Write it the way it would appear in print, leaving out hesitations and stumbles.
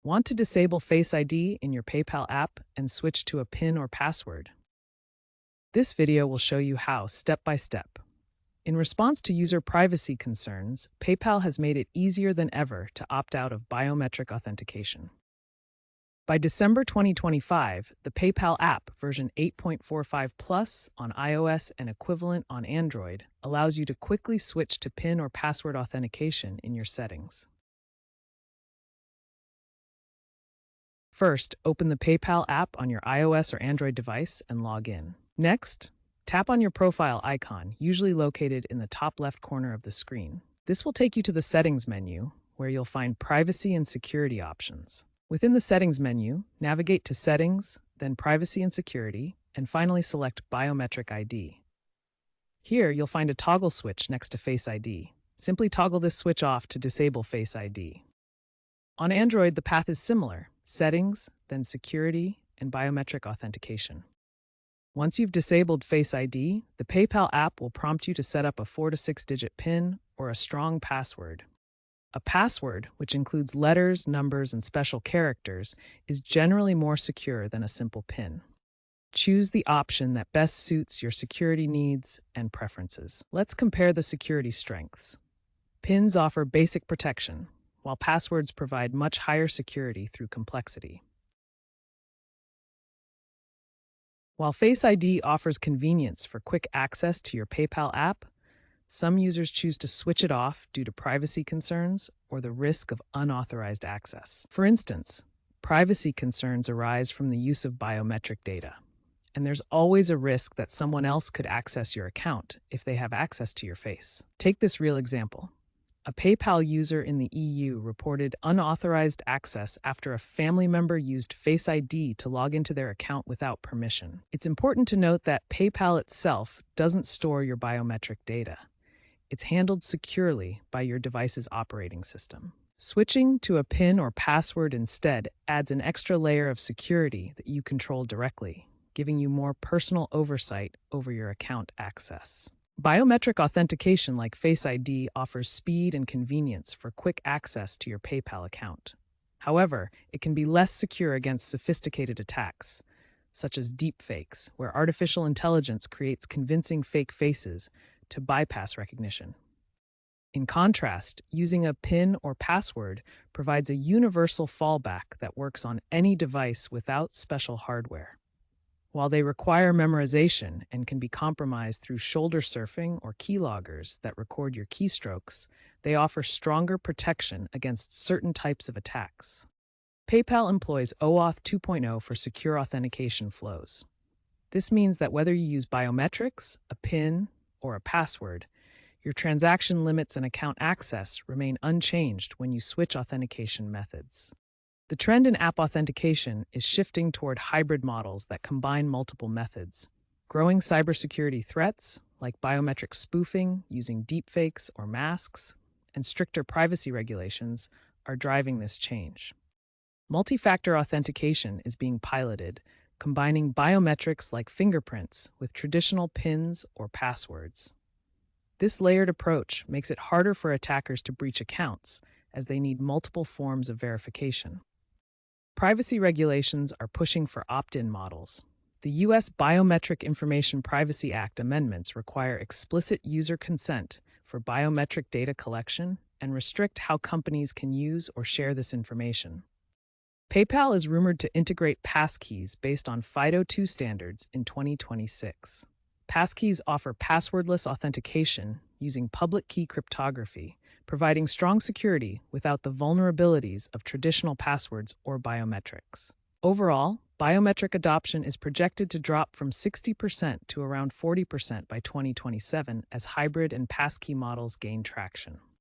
Want to disable Face ID in your PayPal app and switch to a PIN or password? This video will show you how, step by step. In response to user privacy concerns, PayPal has made it easier than ever to opt out of biometric authentication. By December 2025, the PayPal app version 8.45 Plus on iOS and equivalent on Android allows you to quickly switch to PIN or password authentication in your settings. First, open the PayPal app on your iOS or Android device and log in. Next, tap on your profile icon, usually located in the top left corner of the screen. This will take you to the Settings menu, where you'll find Privacy and Security options. Within the Settings menu, navigate to Settings, then Privacy and Security, and finally select Biometric ID. Here, you'll find a toggle switch next to Face ID. Simply toggle this switch off to disable Face ID. On Android, the path is similar: Settings, then Security, and Biometric Authentication. Once you've disabled Face ID, the PayPal app will prompt you to set up a 4 to 6-digit PIN or a strong password. A password, which includes letters, numbers, and special characters, is generally more secure than a simple PIN. Choose the option that best suits your security needs and preferences. Let's compare the security strengths. PINs offer basic protection, while passwords provide much higher security through complexity. While Face ID offers convenience for quick access to your PayPal app, some users choose to switch it off due to privacy concerns or the risk of unauthorized access. For instance, privacy concerns arise from the use of biometric data, and there's always a risk that someone else could access your account if they have access to your face. Take this real example. A PayPal user in the EU reported unauthorized access after a family member used Face ID to log into their account without permission. It's important to note that PayPal itself doesn't store your biometric data. It's handled securely by your device's operating system. Switching to a PIN or password instead adds an extra layer of security that you control directly, giving you more personal oversight over your account access. Biometric authentication like Face ID offers speed and convenience for quick access to your PayPal account. However, it can be less secure against sophisticated attacks, such as deepfakes, where artificial intelligence creates convincing fake faces to bypass recognition. In contrast, using a PIN or password provides a universal fallback that works on any device without special hardware. While they require memorization and can be compromised through shoulder surfing or keyloggers that record your keystrokes, they offer stronger protection against certain types of attacks. PayPal employs OAuth 2.0 for secure authentication flows. This means that whether you use biometrics, a PIN, or a password, your transaction limits and account access remain unchanged when you switch authentication methods. The trend in app authentication is shifting toward hybrid models that combine multiple methods. Growing cybersecurity threats, like biometric spoofing using deepfakes or masks, and stricter privacy regulations, are driving this change. Multi-factor authentication is being piloted, combining biometrics like fingerprints with traditional PINs or passwords. This layered approach makes it harder for attackers to breach accounts, as they need multiple forms of verification. Privacy regulations are pushing for opt-in models. The U.S. Biometric Information Privacy Act amendments require explicit user consent for biometric data collection and restrict how companies can use or share this information. PayPal is rumored to integrate passkeys based on FIDO2 standards in 2026. Passkeys offer passwordless authentication using public key cryptography, providing strong security without the vulnerabilities of traditional passwords or biometrics. Overall, biometric adoption is projected to drop from 60% to around 40% by 2027 as hybrid and passkey models gain traction.